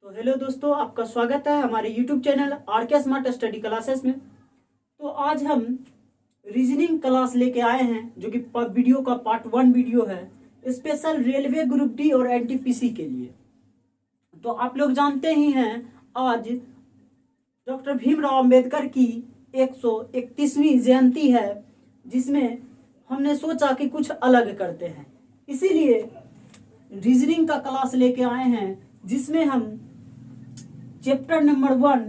तो हेलो दोस्तों, आपका स्वागत है हमारे YouTube चैनल आर के स्मार्ट स्टडी क्लासेस में। तो आज हम रीजनिंग क्लास लेके आए हैं जो कि वीडियो का पार्ट 1 वीडियो है, स्पेशल रेलवे ग्रुप डी और एनटीपीसी के लिए। तो आप लोग जानते ही हैं आज डॉक्टर भीमराव अंबेडकर की 131वीं जयंती है, जिसमें हमने सोचा कि कुछ अलग करते हैं, इसीलिए रीजनिंग का क्लास लेके आए हैं, जिसमें हम चैप्टर नंबर 1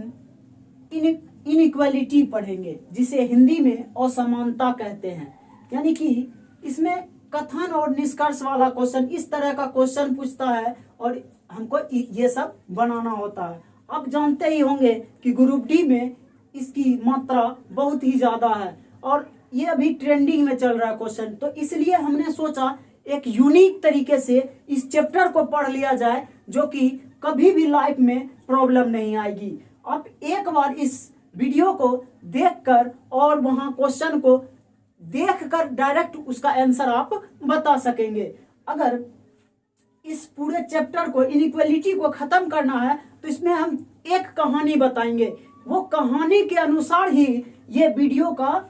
इनइक्वालिटी पढ़ेंगे, जिसे हिंदी में असमानता कहते हैं। यानी कि इसमें कथन और निष्कर्ष वाला क्वेश्चन, इस तरह का क्वेश्चन पूछता है और हमको ये सब बनाना होता है। आप जानते ही होंगे कि ग्रुप डी में इसकी मात्रा बहुत ही ज़्यादा है और ये अभी ट्रेंडिंग में चल रहा है क्वेश्चन। तो इसलिए हमने सोचा एक यूनिक तरीके से इस चैप्टर को पढ़ लिया जाए, जो कि कभी भी लाइफ में प्रॉब्लम नहीं आएगी। आप एक बार इस वीडियो को देखकर और वहां क्वेश्चन को देखकर डायरेक्ट उसका आंसर आप बता सकेंगे। अगर इस पूरे चैप्टर को, इनइक्वालिटी को खत्म करना है, तो इसमें हम एक कहानी बताएंगे। वो कहानी के अनुसार ही ये वीडियो का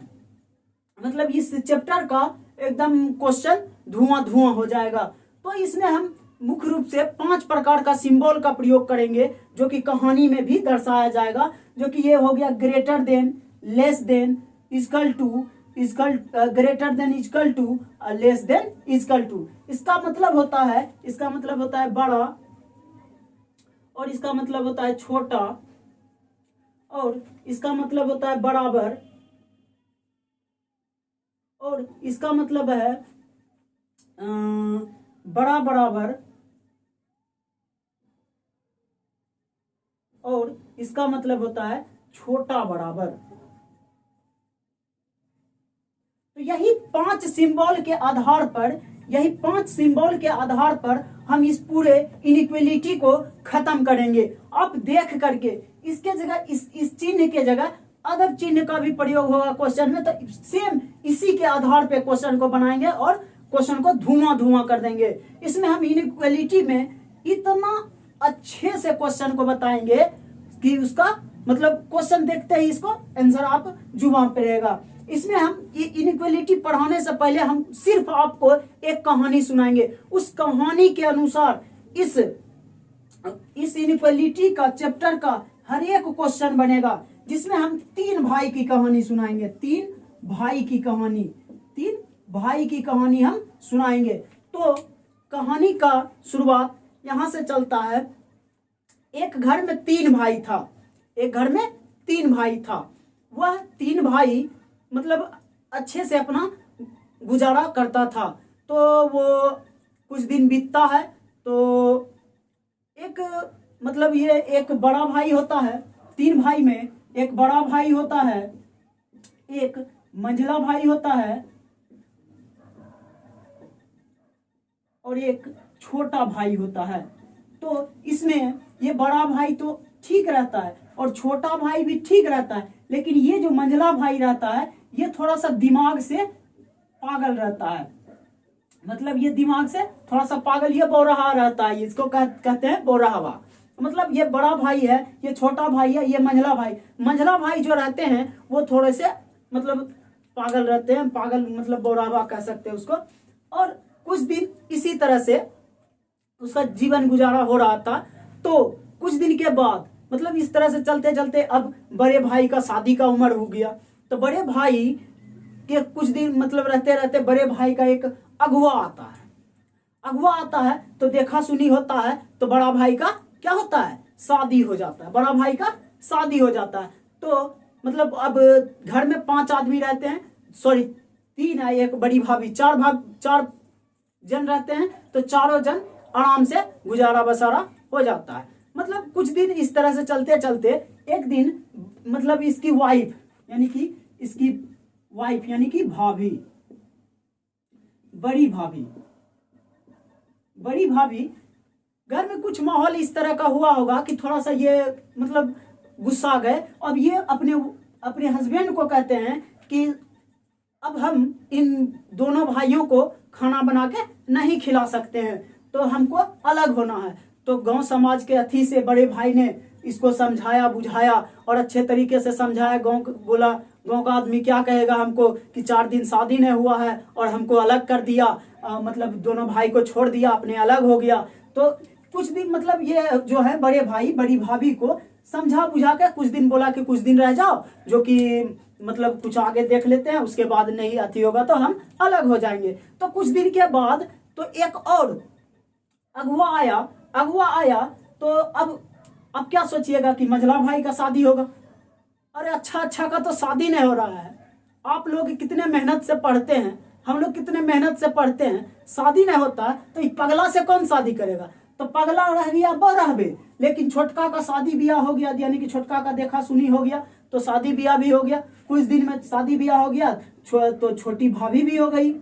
मतलब इस चैप्टर का एकदम क्वेश्चन धुआं धुआं हो जाएगा। तो इसमें हम मुख्य रूप से 5 प्रकार का सिंबल का प्रयोग करेंगे, जो कि कहानी में भी दर्शाया जाएगा। जो कि ये हो गया greater than, less than, equal to, greater than, equal to, less than, equal to. इसका मतलब होता है बड़ा, और इसका मतलब होता है छोटा, और इसका मतलब होता है बराबर, और इसका मतलब है बड़ा बराबर, और इसका मतलब होता है छोटा बराबर। तो यही 5 सिंबल के आधार पर हम इस पूरे इनइक्वालिटी को खत्म करेंगे। आप देख करके इसके जगह इस चिन्ह के जगह अदर चिन्ह का भी प्रयोग होगा क्वेश्चन में, तो सेम इसी के आधार पे क्वेश्चन को बनाएंगे और क्वेश्चन को धुआं धुआं कर देंगे। इसमें हम इनइक्वालिटी में इतना अच्छे से क्वेश्चन को बताएंगे कि उसका मतलब क्वेश्चन देखते ही इसको आंसर आप जुबान पे रहेगा। इसमें हम इनइक्वालिटी पढ़ाने से पहले हम सिर्फ आपको एक कहानी सुनाएंगे। उस कहानी के अनुसार इस इनइक्वालिटी का चैप्टर का हर एक क्वेश्चन बनेगा, जिसमें हम 3 भाई की कहानी सुनाएंगे। 3 भाई की कहानी हम सुनाएंगे। तो कहानी का शुरुआत यहां से चलता है। एक घर में 3 भाई था। वह 3 भाई मतलब अच्छे से अपना गुजारा करता था। तो वो कुछ दिन बीतता है, तो एक बड़ा भाई होता है। 3 भाई में एक बड़ा भाई होता है, एक मंझला भाई होता है, और एक छोटा भाई होता है। तो इसमें ये बड़ा भाई तो ठीक रहता है और छोटा भाई भी ठीक रहता है, लेकिन ये जो मंझला भाई रहता है, ये थोड़ा सा दिमाग से पागल रहता है। मतलब ये दिमाग से थोड़ा सा पागल, ये बौराहा रहता है। इसको कहते हैं बौराहवा। मतलब ये बड़ा भाई है, ये छोटा भाई है, ये मंझला भाई जो रहते हैं वो थोड़े से मतलब पागल रहते हैं। पागल मतलब बौराहवा कह सकते हैं उसको। और कुछ दिन इसी तरह से उसका जीवन गुजारा हो रहा था। तो कुछ दिन के बाद मतलब इस तरह से चलते चलते अब बड़े भाई का शादी का उम्र हो गया। तो बड़े भाई के कुछ दिन मतलब रहते रहते बड़े भाई का एक अगुआ आता है। तो देखा सुनी होता है, तो बड़ा भाई का क्या होता है, शादी हो जाता है। तो मतलब अब घर में 5 आदमी रहते हैं, सॉरी 3 है, एक बड़ी भाभी, 4 जन रहते हैं। तो चारों जन आराम से गुजारा बसारा हो जाता है। मतलब कुछ दिन इस तरह से चलते चलते एक दिन मतलब इसकी वाइफ यानी कि भाभी, बड़ी भाभी घर में कुछ माहौल इस तरह का हुआ होगा कि थोड़ा सा ये मतलब गुस्सा गए। अब ये अपने हस्बैंड को कहते हैं कि अब हम इन दोनों भाइयों को खाना बना के नहीं खिला सकते हैं, तो हमको अलग होना है। तो गांव समाज के अथी से बड़े भाई ने इसको समझाया बुझाया और अच्छे तरीके से समझाया। बोला गांव का आदमी क्या कहेगा हमको कि 4 दिन शादी नहीं हुआ है और हमको अलग कर दिया, मतलब दोनों भाई को छोड़ दिया, अपने अलग हो गया। तो कुछ दिन मतलब ये जो है बड़े भाई बड़ी भाभी को समझा बुझा के कुछ दिन बोला कि कुछ दिन रह जाओ, जो कि मतलब कुछ आगे देख लेते हैं, उसके बाद नहीं अथी होगा तो हम अलग हो जाएंगे। तो कुछ दिन के बाद तो एक और अगुआ आया तो अब क्या सोचिएगा कि मंझला भाई का शादी होगा। अरे अच्छा का तो शादी नहीं हो रहा है। आप लोग कितने मेहनत से पढ़ते हैं, हम लोग कितने मेहनत से पढ़ते हैं, शादी नहीं होता तो पगला से कौन शादी करेगा। तो पगला रह गया रहबे, लेकिन छोटका का शादी ब्याह हो गया, यानी कि छोटका का देखा सुनी हो गया, तो शादी ब्याह भी हो गया। कुछ दिन में शादी ब्याह हो गया तो छोटी भाभी भी हो गई,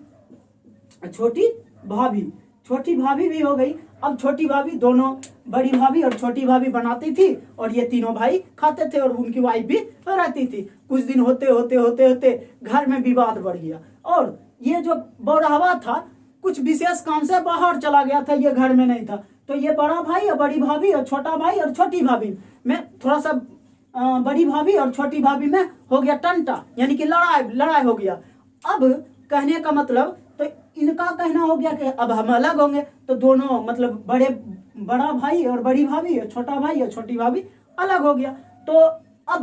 छोटी भाभी भी हो गई। अब छोटी भाभी दोनों बड़ी भाभी और छोटी भाभी बनाती थी और ये तीनों भाई खाते थे और उनकी वाइफ भी रहती थी। कुछ दिन होते होते घर में विवाद बढ़ गया और ये जो बौरहवा था कुछ विशेष काम से बाहर चला गया था, ये घर में नहीं था। तो ये बड़ा भाई और बड़ी भाभी और छोटा भाई और छोटी भाभी में थोड़ा सा बड़ी भाभी और छोटी भाभी में हो गया टंटा, यानी कि लड़ाई हो गया। अब कहने का मतलब तो इनका कहना हो गया कि अब हम अलग होंगे, तो दोनों मतलब बड़ा भाई और बड़ी भाभी और छोटा भाई और छोटी भाभी अलग हो गया। तो अब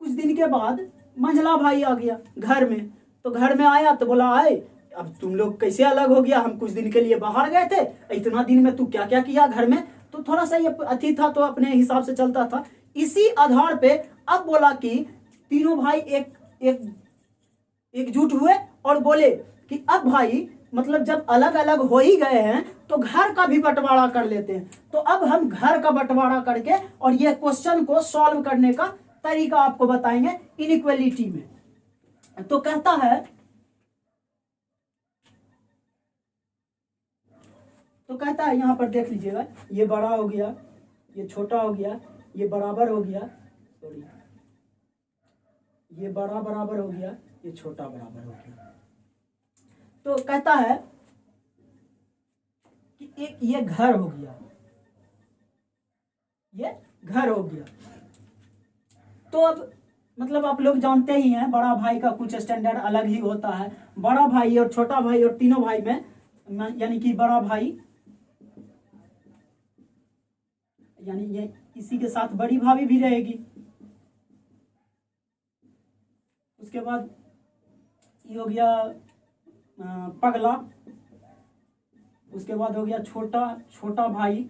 कुछ दिन के बाद मंझला भाई आ गया घर में। तो घर में आया तो बोला आए अब तुम लोग कैसे अलग हो गया, हम कुछ दिन के लिए बाहर गए थे, इतना दिन में तू क्या क्या किया घर में। तो थोड़ा सा ये अथी था तो अपने हिसाब से चलता था। इसी आधार पे अब बोला कि तीनों भाई एकजुट हुए और बोले कि अब भाई मतलब जब अलग अलग हो ही गए हैं तो घर का भी बंटवारा कर लेते हैं। तो अब हम घर का बंटवारा करके और ये क्वेश्चन को सॉल्व करने का तरीका आपको बताएंगे इनइक्वालिटी में। तो कहता है यहां पर देख लीजिएगा, ये बड़ा हो गया, ये छोटा हो गया, ये बराबर हो गया, सॉरी ये बड़ा बराबर हो गया, ये छोटा बराबर हो गया। तो कहता है कि एक ये घर हो गया, ये घर हो गया। तो अब मतलब आप लोग जानते ही हैं बड़ा भाई का कुछ स्टैंडर्ड अलग ही होता है। बड़ा भाई और छोटा भाई और तीनों भाई में यानी कि बड़ा भाई यानी ये इसी के साथ बड़ी भाभी भी रहेगी। उसके बाद ये हो गया पगला, उसके बाद हो गया छोटा भाई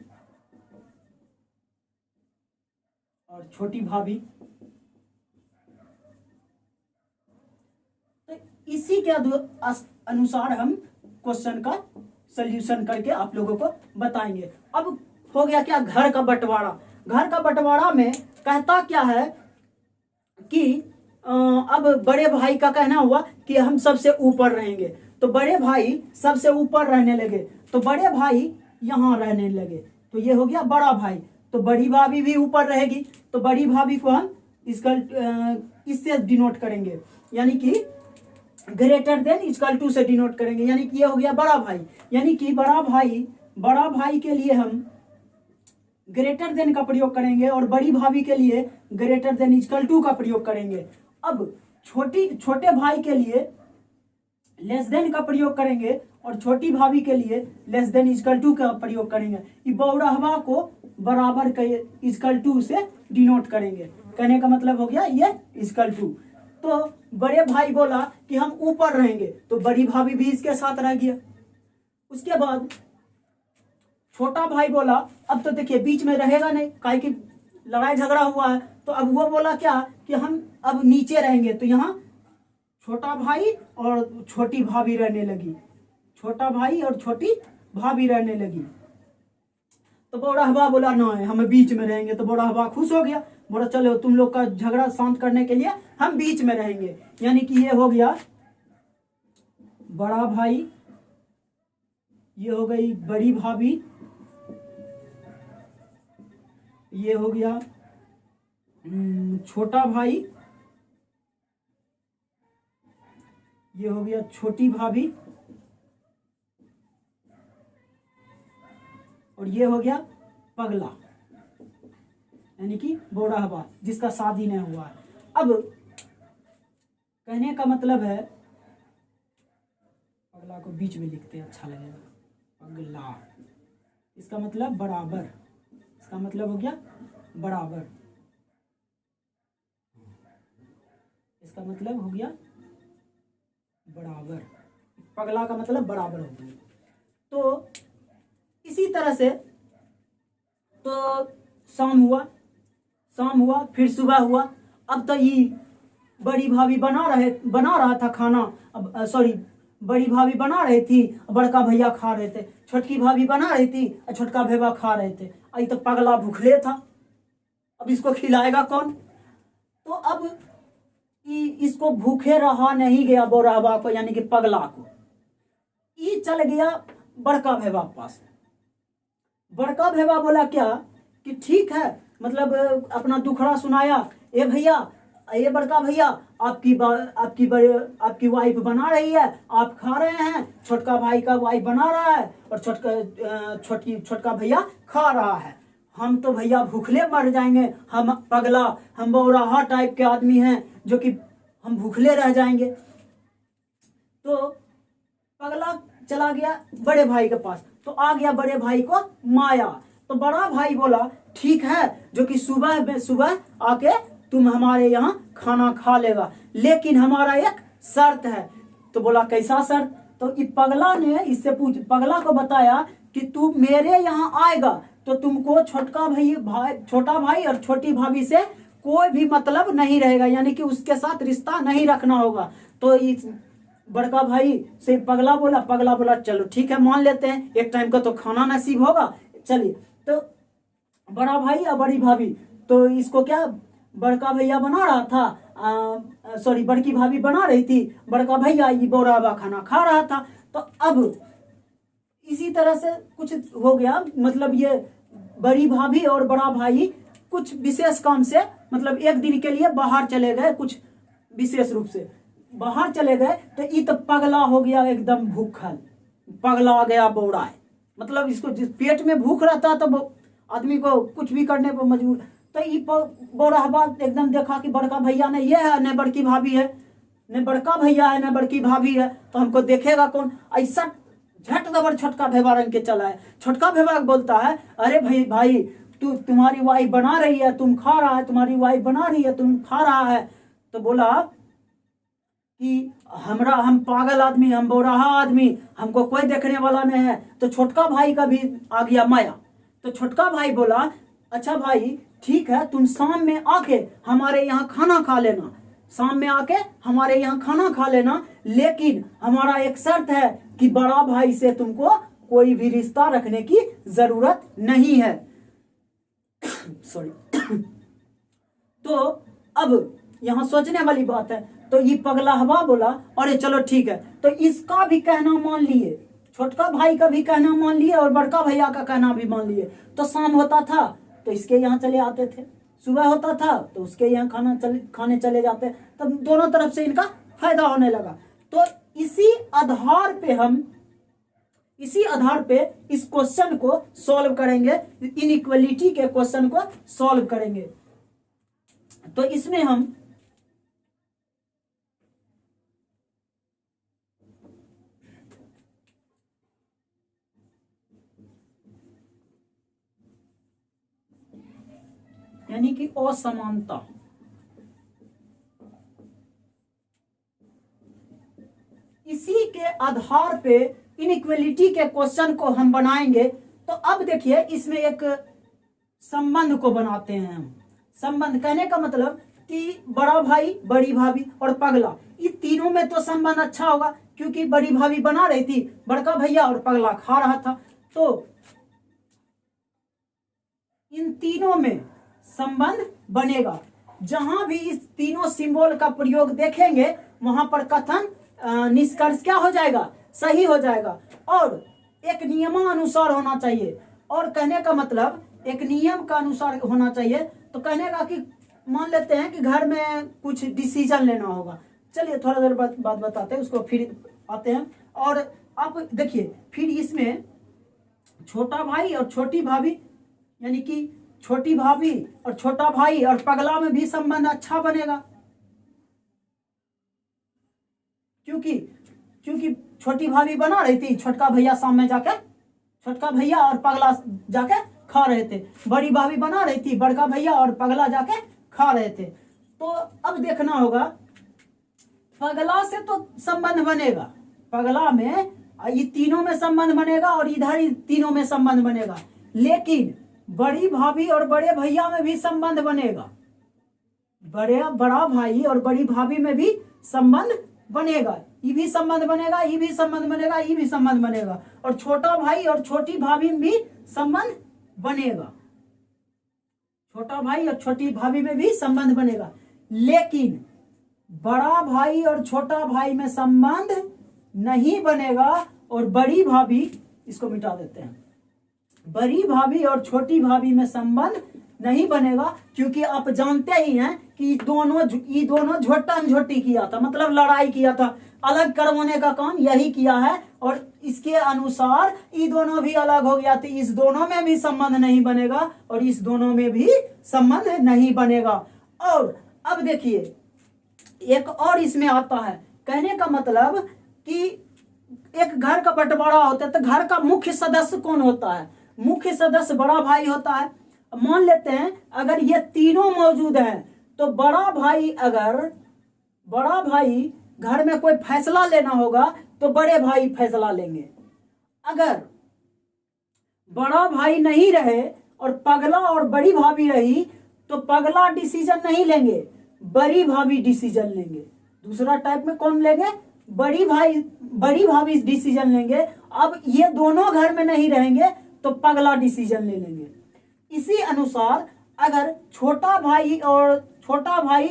और छोटी भाभी। तो इसी के अनुसार हम क्वेश्चन का सॉल्यूशन करके आप लोगों को बताएंगे। अब हो गया क्या, घर का बंटवारा। घर का बंटवारा में कहता क्या है कि अब बड़े भाई का कहना हुआ कि हम सबसे ऊपर रहेंगे, तो बड़े भाई सबसे ऊपर रहने लगे, तो बड़े भाई यहाँ रहने लगे, तो ये हो गया बड़ा भाई। तो बड़ी भाभी भी ऊपर रहेगी, तो बड़ी भाभी को हम इससे डिनोट करेंगे, यानी कि ग्रेटर देन इक्वल टू से डिनोट करेंगे, यानी कि ये हो गया बड़ा भाई। यानी कि बड़ा भाई के लिए हम ग्रेटर देन का प्रयोग करेंगे और बड़ी भाभी के लिए ग्रेटर देन इक्वल टू का प्रयोग करेंगे। अब छोटे भाई के लिए लेस देन का प्रयोग करेंगे और छोटी भाभी के लिए लेस देन इक्वल टू का प्रयोग करेंगे। ये बौरहवा को बराबर के इक्वल टू से डिनोट करेंगे। कहने का मतलब हो गया ये इक्वल टू। तो बड़े भाई बोला कि हम ऊपर रहेंगे, तो बड़ी भाभी भी इसके साथ रह गया। उसके बाद छोटा भाई बोला अब तो देखिए बीच में रहेगा नहीं, काहे कि लड़ाई झगड़ा हुआ है, तो अब वो बोला क्या कि हम अब नीचे रहेंगे। तो यहाँ छोटा भाई और छोटी भाभी रहने लगी, छोटा भाई और छोटी भाभी रहने लगी। तो बौरहवा बोला नहीं हम बीच में रहेंगे, तो बौरहवा खुश हो गया, बोला चलो तुम लोग का झगड़ा शांत करने के लिए हम बीच में रहेंगे। यानी कि ये हो गया बड़ा भाई, ये हो गई बड़ी भाभी, ये हो गया छोटा भाई, ये हो गया छोटी भाभी, और ये हो गया पगला, यानी कि बोराहबा जिसका शादी नहीं हुआ है। अब कहने का मतलब है, पगला को बीच में लिखते हैं अच्छा लगेगा, पगला, इसका मतलब बराबर, इसका मतलब हो गया बराबर, इसका मतलब हो गया बराबर, पगला का मतलब बराबर हो गया। तो इसी तरह से तो शाम हुआ फिर सुबह हुआ। अब तो ये बड़ी भाभी बना रहा था खाना, अब सॉरी, बड़ी भाभी बना रही थी, बड़का भैया खा रहे थे, छोटकी भाभी बना रही थी, छोटका भैया खा रहे थे। आई तो पगला भूखले था, अब इसको खिलाएगा कौन? तो अब इसको भूखे रहा नहीं गया बोराहबा को, यानी कि पगला को। ये चल गया बड़का भैया पास। बड़का भैया बोला क्या कि ठीक है, मतलब अपना दुखड़ा सुनाया, ए भैया, ये बड़का भैया, आपकी वाइफ बना रही है, आप खा रहे हैं, छोटका भाई का वाइफ बना रहा है और छोटका भैया खा रहा है, हम तो भैया भूखले मर जाएंगे, हम पगला, हम बौराहा टाइप के आदमी हैं जो कि हम भूखले रह जाएंगे। तो पगला चला गया बड़े भाई के पास, तो आ गया बड़े भाई को माया। तो बड़ा भाई बोला ठीक है, जो कि सुबह आके तुम हमारे यहाँ खाना खा लेगा, लेकिन हमारा एक शर्त है। तो बोला कैसा शर्त? तो पगला ने पगला को बताया कि तू मेरे यहाँ आएगा तो तुमको छोटा भाई और छोटी भाभी से कोई भी मतलब नहीं रहेगा, यानी कि उसके साथ रिश्ता नहीं रखना होगा। तो इस बड़का भाई से पगला बोला चलो ठीक है, मान लेते हैं, एक टाइम का तो खाना नसीब होगा, चलिए। तो बड़ा भाई और बड़ी भाभी, तो इसको क्या बड़का भैया बना रहा था, सॉरी बड़की भाभी बना रही थी, बड़का भैया ये बोराहबा खाना खा रहा था। तो अब इसी तरह से कुछ हो गया, मतलब ये बड़ी भाभी और बड़ा भाई कुछ विशेष काम से, मतलब एक दिन के लिए बाहर चले गए, कुछ विशेष रूप से बाहर चले गए। तो ये तो पगला हो गया एकदम भूखल, पगला आ गया बौरा है, मतलब इसको जिस पेट में भूख रहता है तो आदमी को कुछ भी करने पर मजबूर। तो ये बोराहबा एकदम देखा कि बड़का भैया ने ये है, न बड़की भाभी है, न बड़का भैया है न बड़की भाभी है, तो हमको देखेगा कौन? ऐसा झट दबर छोटका भैया रंग के चला है। छोटका भैया बोलता है अरे भाई तुम्हारी वाइफ बना रही है, तुम खा रहा है, तुम्हारी वाइफ बना रही है, तुम खा रहा है। तो बोला कि हम पागल आदमी, हम बोराहा आदमी, हमको कोई देखने वाला नहीं है। तो छोटका भाई का भी आ गया माया। तो छोटका भाई बोला अच्छा भाई ठीक है, तुम शाम में आके हमारे यहाँ खाना खा लेना, शाम में आके हमारे यहाँ खाना खा लेना, लेकिन हमारा एक शर्त है कि बड़ा भाई से तुमको कोई भी रिश्ता रखने की जरूरत नहीं है। सॉरी। तो अब यहाँ सोचने वाली बात है। तो ये पगलाहबा बोला अरे चलो ठीक है। तो इसका भी कहना मान लिए, छोटका भाई का भी कहना मान लिए और बड़का भैया का कहना भी मान लिए। तो शाम होता था तो इसके यहाँ चले आते थे, सुबह होता था तो उसके यहाँ खाने चले जाते। तब दोनों तरफ से इनका फायदा होने लगा। तो इसी आधार पे इस क्वेश्चन को सॉल्व करेंगे, इनइक्वालिटी के क्वेश्चन को सॉल्व करेंगे। तो इसमें हम यानी कि असमानता, इसी के आधार पे इनइक्वालिटी के क्वेश्चन को हम बनाएंगे। तो अब देखिए इसमें एक संबंध को बनाते हैं हम। संबंध कहने का मतलब कि बड़ा भाई, बड़ी भाभी और पगला, ये तीनों में तो संबंध अच्छा होगा, क्योंकि बड़ी भाभी बना रही थी, बड़का भैया और पगला खा रहा था। तो इन तीनों में संबंध बनेगा। जहां भी इस तीनों सिंबल का प्रयोग देखेंगे वहां पर कथन निष्कर्ष क्या हो जाएगा? सही हो जाएगा। और एक नियमानुसार होना चाहिए। और कहने का मतलब एक नियम का अनुसार होना चाहिए। तो कहने का कि मान लेते हैं कि घर में कुछ डिसीजन लेना होगा, चलिए थोड़ा देर बाद बताते हैं उसको, फिर आते हैं। और आप देखिए फिर इसमें छोटा भाई और छोटी भाभी, यानी कि छोटी भाभी और छोटा भाई और पगला में भी संबंध अच्छा बनेगा, क्योंकि छोटी भाभी बना रही थी, छोटका भैया सामने जाके, छोटका भैया और पगला जाके खा रहे थे। बड़ी भाभी बना रही थी, बड़का भैया और पगला जाके खा रहे थे। तो अब देखना होगा, पगला से तो संबंध बनेगा, पगला में ये तीनों में संबंध बनेगा और इधर ही तीनों में संबंध बनेगा, लेकिन बड़ी भाभी और बड़े भैया में भी संबंध बनेगा, बड़ा भाई और बड़ी भाभी में भी संबंध बनेगा, ये भी संबंध बनेगा, ये भी संबंध बनेगा, ये भी संबंध बनेगा, और छोटा भाई और छोटी भाभी में भी संबंध बनेगा, छोटा भाई और छोटी भाभी में भी संबंध बनेगा। लेकिन बड़ा भाई और छोटा भाई में संबंध नहीं बनेगा, और बड़ी भाभी, इसको मिटा देते हैं, बड़ी भाभी और छोटी भाभी में संबंध नहीं बनेगा, क्योंकि आप जानते ही हैं कि ये दोनों झोटन झोटी किया था, मतलब लड़ाई किया था, अलग करवाने का काम यही किया है, और इसके अनुसार ये दोनों भी अलग हो गया, तो इस दोनों में भी संबंध नहीं बनेगा और इस दोनों में भी संबंध नहीं बनेगा। और अब देखिए, एक और इसमें आता है, कहने का मतलब कि एक घर का बंटवारा होता है, तो घर का मुख्य सदस्य कौन होता है? मुख्य सदस्य बड़ा भाई होता है। मान लेते हैं अगर ये तीनों मौजूद हैं, तो बड़ा भाई घर में कोई फैसला लेना होगा तो बड़े भाई फैसला लेंगे। अगर बड़ा भाई नहीं रहे और पगला और बड़ी भाभी रही, तो पगला डिसीजन नहीं लेंगे, बड़ी भाभी डिसीजन लेंगे। दूसरा टाइप में कौन लेंगे? बड़ी भाभी डिसीजन लेंगे। अब ये दोनों घर में नहीं रहेंगे तो पगला डिसीजन ले लेंगे। इसी अनुसार अगर छोटा भाई,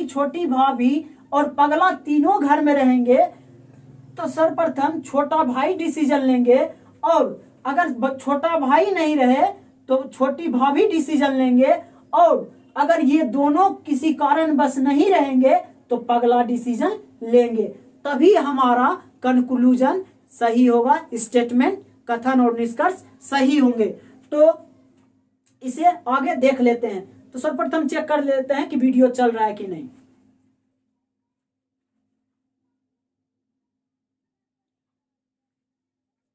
छोटी भाभी और पगला तीनों घर में रहेंगे, तो सर्वप्रथम छोटा भाई डिसीजन लेंगे, और अगर छोटा भाई नहीं रहे तो छोटी भाभी डिसीजन लेंगे, और अगर ये दोनों किसी कारणवश नहीं रहेंगे तो पगला डिसीजन लेंगे। तभी हमारा कंक्लूजन सही होगा, स्टेटमेंट, कथन और निष्कर्ष सही होंगे। तो इसे आगे देख लेते हैं। तो सर्वप्रथम चेक कर लेते हैं कि वीडियो चल रहा है कि नहीं।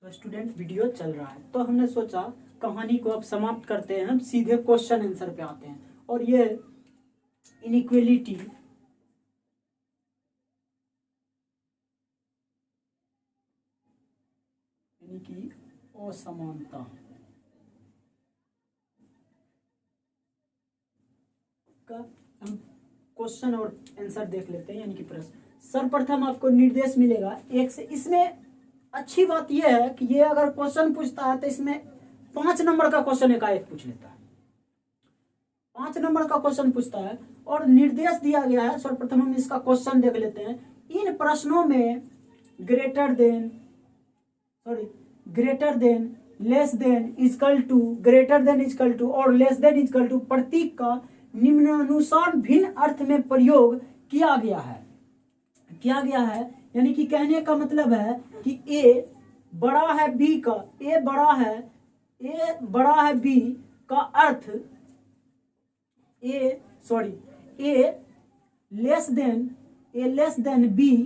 तो स्टूडेंट, वीडियो चल रहा है, तो हमने सोचा कहानी को अब समाप्त करते हैं, हम सीधे क्वेश्चन आंसर पे आते हैं। और ये इनइक्वालिटी यानी कि असमानता का हम क्वेश्चन और आंसर देख लेते हैं, यानी कि प्रश्न। सर्वप्रथम आपको निर्देश मिलेगा एक से। इसमें अच्छी बात यह है कि ये अगर क्वेश्चन पूछता है तो इसमें 5 नंबर का क्वेश्चन एकाएक पूछ लेता है, 5 नंबर का क्वेश्चन पूछता है, और निर्देश दिया गया है। सर्वप्रथम हम इसका क्वेश्चन देख लेते हैं। इन प्रश्नों में greater than, less than, equal to, greater than, equal to और लेस देन, इक्वल टू प्रतीक का निम्नानुसार भिन्न अर्थ में प्रयोग किया गया है। यानी कि कहने का मतलब है कि ए बड़ा है बी का, ए बड़ा है बी का अर्थ, ए लेस देन बी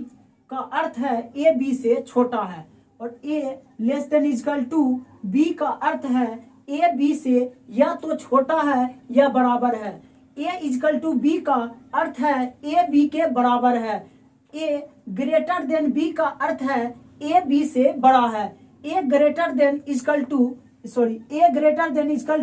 का अर्थ है ए बी से छोटा है, और A less than equal to B का अर्थ है ए बी से या तो छोटा है या बराबर है। ए इक्वल टू बी का अर्थ है ए बी के बराबर है। ए ग्रेटर देन बी का अर्थ है ए बी से बड़ा है। A greater than equal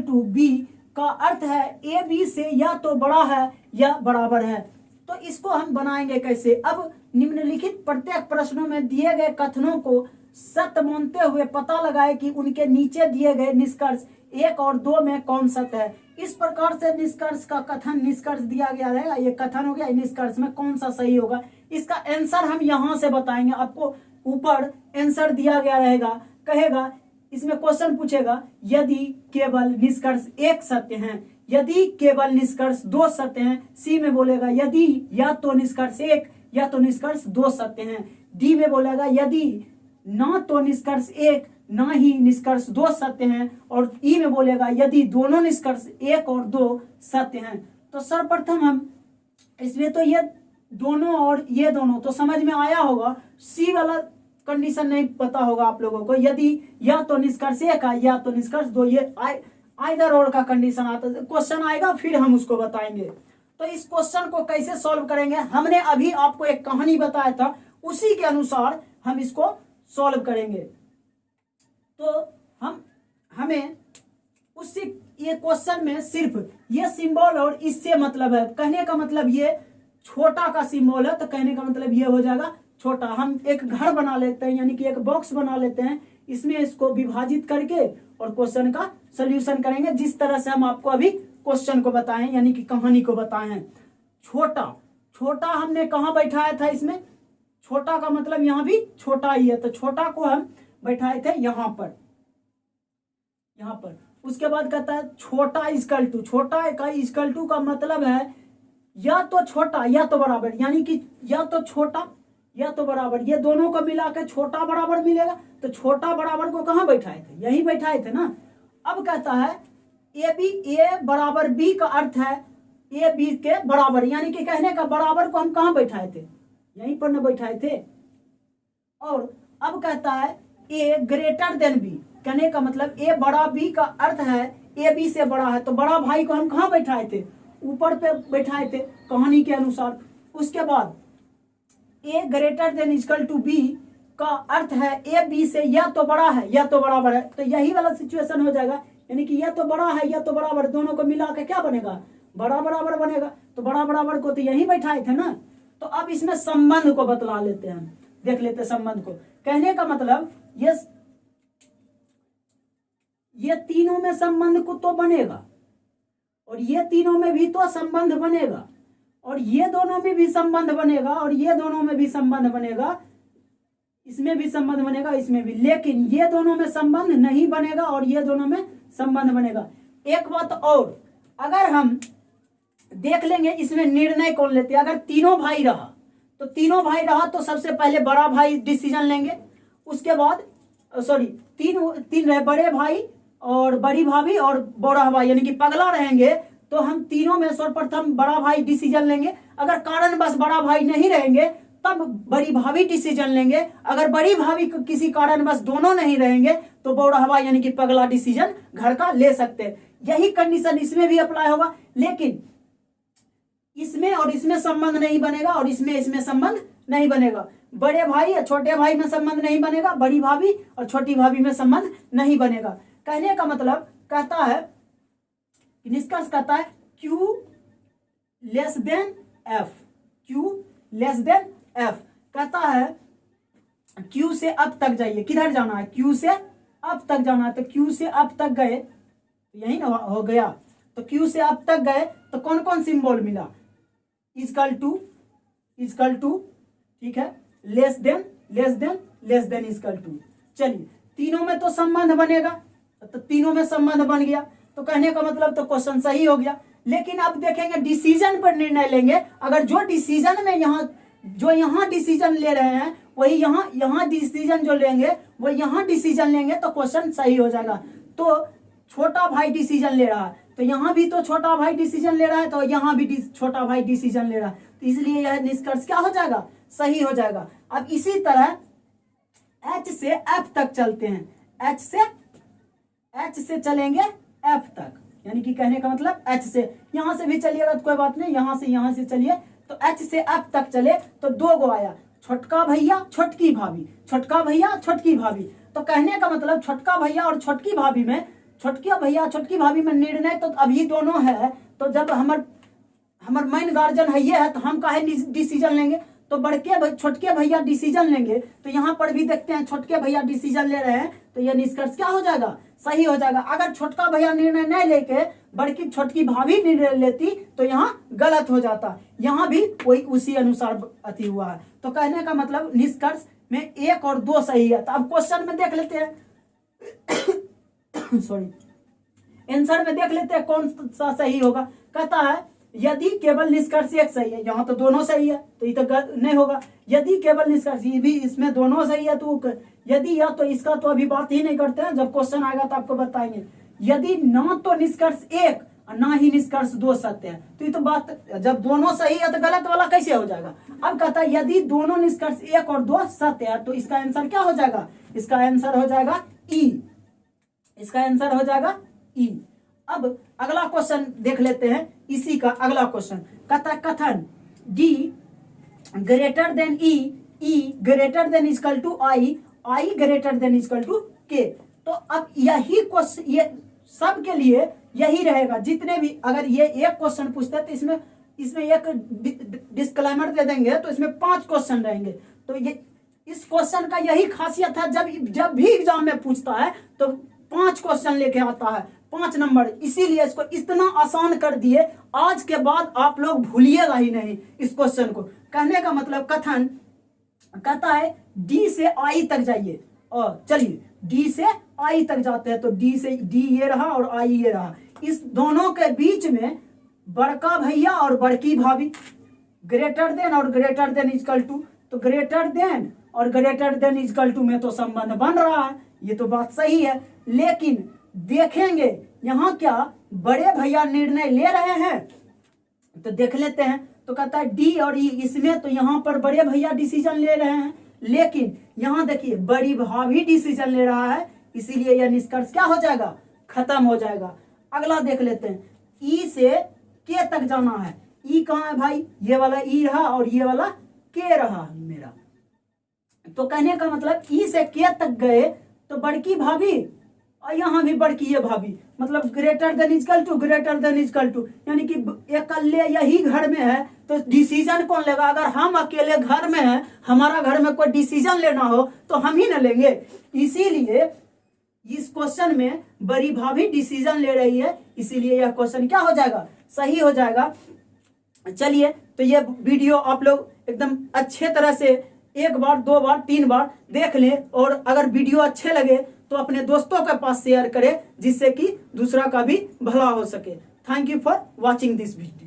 to B का अर्थ है ए बी से या तो बड़ा है या बराबर है। तो इसको हम बनाएंगे कैसे? अब निम्नलिखित प्रत्येक प्रश्नों में दिए गए कथनों को सत्य मानते हुए पता लगाए कि उनके नीचे दिए गए निष्कर्ष 1 और 2 में कौन सत्य है। इस प्रकार से निष्कर्ष का कथन निष्कर्ष दिया गया रहेगा, ये कथन हो गया, निष्कर्ष में कौन सा सही होगा इसका आंसर हम यहाँ से बताएंगे। आपको ऊपर आंसर दिया गया रहेगा, कहेगा, इसमें क्वेश्चन पूछेगा यदि केवल निष्कर्ष 1 सत्य हैं, यदि केवल निष्कर्ष 2 सत्य हैं। सी में बोलेगा यदि या तो निष्कर्ष 1 या तो निष्कर्ष 2 सत्य हैं। डी में बोलेगा यदि ना तो निष्कर्ष 1 ना ही निष्कर्ष दो सत्य हैं, और ई में बोलेगा यदि दोनों निष्कर्ष एक और दो सत्य हैं। तो सर्वप्रथम हम इसमें तो ये दोनों और ये दोनों तो समझ में आया होगा, सी वाला कंडीशन नहीं पता होगा आप लोगों को। यदि या तो निष्कर्ष एक है या तो निष्कर्ष दो, ये आइदर और का कंडीशन आता है, क्वेश्चन आएगा फिर हम उसको बताएंगे। तो इस क्वेश्चन को कैसे सॉल्व करेंगे, हमने अभी आपको एक कहानी बताया था, उसी के अनुसार हम इसको सॉल्व करेंगे। तो हमें उसी ये क्वेश्चन में सिर्फ ये सिंबल और इससे मतलब है, कहने का मतलब ये छोटा का सिंबल है, तो कहने का मतलब ये हो जाएगा छोटा। हम एक घर बना लेते हैं, यानी कि एक बॉक्स बना लेते हैं, इसमें इसको विभाजित करके और क्वेश्चन का सॉल्यूशन करेंगे, जिस तरह से हम आपको अभी क्वेश्चन को बताएं, यानी कि कहानी को बताए हैं। छोटा छोटा हमने कहाँ बैठाया था, इसमें छोटा का मतलब यहाँ भी छोटा ही है, तो छोटा को हम बैठाए थे यहाँ पर। उसके बाद कहता है छोटा इक्वल टू, छोटा का इक्वल टू का मतलब है या तो छोटा या तो बराबर, यानी कि या तो छोटा या तो बराबर, ये दोनों को मिला के छोटा बराबर मिलेगा। तो छोटा बराबर को कहाँ बैठाए थे, यही बैठाए थे ना। अब कहता है ए बराबर बी का अर्थ है ए बी के बराबर, यानी कि कहने का बराबर को हम कहाँ बैठाए थे, यहीं पर न बैठाए थे। और अब कहता है ए ग्रेटर देन बी, कहने का मतलब ए बड़ा बी का अर्थ है ए बी से बड़ा है, तो बड़ा भाई को हम कहाँ बैठाए थे, ऊपर पे बैठाए थे कहानी के अनुसार। उसके बाद A greater than equal to B का अर्थ है ए बी से या तो बड़ा है या तो बराबर है, तो यही वाला सिचुएशन हो जाएगा, यानी कि या तो बड़ा है या तो बराबर, दोनों को मिला के क्या बनेगा, बड़ा बराबर बनेगा। तो बड़ा बराबर को तो यही बैठाए थे ना। तो अब इसमें संबंध को बतला लेते हैं, देख लेते हैं संबंध को। कहने का मतलब ये तीनों में संबंध को तो बनेगा, और ये तीनों में भी तो संबंध बनेगा, और ये दोनों में भी संबंध बनेगा, और ये दोनों में भी संबंध बनेगा, इसमें भी संबंध बनेगा, इसमें भी। लेकिन ये दोनों में संबंध नहीं बनेगा और ये दोनों में संबंध बनेगा। एक बात और, अगर हम देख लेंगे इसमें निर्णय कौन लेते हैं, अगर तीनों भाई रहा तो तीनों भाई रहा तो सबसे पहले बड़ा भाई डिसीजन लेंगे, उसके बाद तीन रहे, बड़े भाई और बड़ी भाभी और बड़ा भाई, यानी कि पगला रहेंगे, तो हम तीनों में सर्वप्रथम बड़ा भाई डिसीजन लेंगे। अगर कारणवश बड़ा भाई नहीं रहेंगे तब बड़ी भाभी डिसीजन लेंगे। अगर बड़ी भाभी किसी कारणवश दोनों नहीं रहेंगे तो बड़ा भाई यानी कि पगला डिसीजन घर का ले सकते हैं। यही कंडीशन इसमें भी अप्लाई होगा, लेकिन इसमें और इसमें संबंध नहीं बनेगा और इसमें संबंध नहीं बनेगा। बड़े भाई या छोटे भाई में संबंध नहीं बनेगा, बड़ी भाभी और छोटी भाभी में संबंध नहीं बनेगा। कहने का मतलब कहता है, निष्कर्ष कहता है Q less than F, Q less than F। कहता है Q से अब तक जाइए, किधर जाना है, Q से अब तक जाना है, तो Q से अब तक गए, यही ना हो गया। तो Q से अब तक गए तो कौन कौन सिंबल मिला, इक्वल टू, ठीक है, लेस देन इक्वल टू। चलिए तीनों में तो संबंध बनेगा, तो तीनों में संबंध बन गया, तो कहने का मतलब तो क्वेश्चन सही हो गया। लेकिन अब देखेंगे डिसीजन पर निर्णय लेंगे, अगर जो डिसीजन में यहाँ डिसीजन ले रहे हैं वही यहाँ डिसीजन जो लेंगे वो यहाँ डिसीजन लेंगे तो क्वेश्चन सही हो जाएगा। तो छोटा भाई डिसीजन ले रहा है तो यहाँ भी तो छोटा भाई डिसीजन ले रहा है, तो यहाँ भी छोटा भाई डिसीजन ले रहा है, तो इसलिए यह निष्कर्ष क्या हो जाएगा, सही हो जाएगा। अब इसी तरह H से F तक चलते हैं, H से चलेंगे F तक, यानी कि कहने का मतलब H से, यहाँ से भी चलिएगा तो कोई बात नहीं, यहाँ से चलिए, तो H से F तक चले तो दो गो आया, छोटका भैया छोटकी भाभी, छोटका भैया छोटकी भाभी। तो कहने का मतलब छोटका भैया और छोटकी भाभी में, छोटका भैया छोटकी भाभी में निर्णय तो अभी दोनों है, तो जब हमार मेन गार्जियन है ये है, तो हम काहे डिसीजन लेंगे, तो छोटके भैया डिसीजन लेंगे। तो यहाँ पर भी देखते हैं छोटके भैया डिसीजन ले रहे हैं, तो यह निष्कर्ष क्या हो जाएगा, सही हो जाएगा। अगर छोटका भैया निर्णय नहीं लेके बड़की छोटकी भाभी निर्णय लेती तो यहाँ गलत हो जाता, यहाँ भी वही उसी अनुसार अति हुआ है। तो कहने का मतलब निष्कर्ष में 1 और 2 सही है। तो अब क्वेश्चन में देख लेते हैं आंसर में देख लेते हैं कौन सा सही होगा। कहता है यदि केवल निष्कर्ष एक सही है, यहाँ तो दोनों सही है तो ये तो नहीं होगा। यदि केवल निष्कर्ष, ये भी इसमें दोनों सही है तो यदि या तो इसका तो अभी बात ही नहीं करते हैं, जब क्वेश्चन आएगा तो आपको बताएंगे। यदि ना तो निष्कर्ष एक और ना ही निष्कर्ष दो सत्य है तो ये तो बात, जब दोनों सही है तो गलत वाला कैसे हो जाएगा। अब कहता है यदि दोनों निष्कर्ष एक और दो सत्य है तो इसका आंसर क्या हो जाएगा, इसका आंसर हो जाएगा ई, इसका आंसर हो जाएगा ई। अब अगला क्वेश्चन देख लेते हैं, इसी का अगला क्वेश्चन कहता है कथन D greater than E, E greater than equal to I, I greater than equal to K. तो अब यही क्वेश्चन, ये सब के लिए यही रहेगा, जितने भी, अगर ये एक क्वेश्चन पूछते हैं तो इसमें एक डिस्क्लेमर दे देंगे तो इसमें 5 क्वेश्चन रहेंगे। तो ये इस क्वेश्चन का यही खासियत है, जब भी एग्जाम में पूछता है तो 5 क्वेश्चन लेके आता है, 5 नंबर, इसीलिए इसको इतना आसान कर दिए, आज के बाद आप लोग भूलिएगा ही नहीं इस क्वेश्चन को। कहने का मतलब कथन कहता है डी से आई तक जाइए, और चलिए डी से आई तक जाते हैं, तो डी ये रहा और आई ये रहा, इस दोनों के बीच में बड़का भैया और बड़की भाभी, ग्रेटर देन और ग्रेटर देन इक्वल टू, तो ग्रेटर देन और ग्रेटर देन इक्वल टू में तो संबंध बन रहा है, ये तो बात सही है। लेकिन देखेंगे यहाँ क्या बड़े भैया निर्णय ले रहे हैं, तो देख लेते हैं। तो कहता है डी और ई, इसमें तो यहाँ पर बड़े भैया डिसीजन ले रहे हैं, लेकिन यहाँ देखिए बड़ी भाभी डिसीजन ले रहा है, इसीलिए यह निष्कर्ष क्या हो जाएगा, खत्म हो जाएगा। अगला देख लेते हैं, ई से के तक जाना है, ई कहाँ है भाई, ये वाला ई रहा और ये वाला के रहा मेरा। तो कहने का मतलब ई से के तक गए तो बड़की भाभी और यहाँ भी बड़की ये भाभी, मतलब greater than equal to, greater than equal to, यानी कि अकेले यही घर में है तो डिसीजन कौन लेगा। अगर हम अकेले घर में हैं, हमारा घर में कोई डिसीजन लेना हो तो हम ही ना लेंगे, इसीलिए इस क्वेश्चन में बड़ी भाभी डिसीजन ले रही है, इसीलिए यह क्वेश्चन क्या हो जाएगा, सही हो जाएगा। चलिए, तो ये वीडियो आप लोग एकदम अच्छे तरह से 1 बार 2 बार 3 बार देख लें, और अगर वीडियो अच्छे लगे तो अपने दोस्तों के पास शेयर करें, जिससे कि दूसरा का भी भला हो सके। Thank you for watching this video.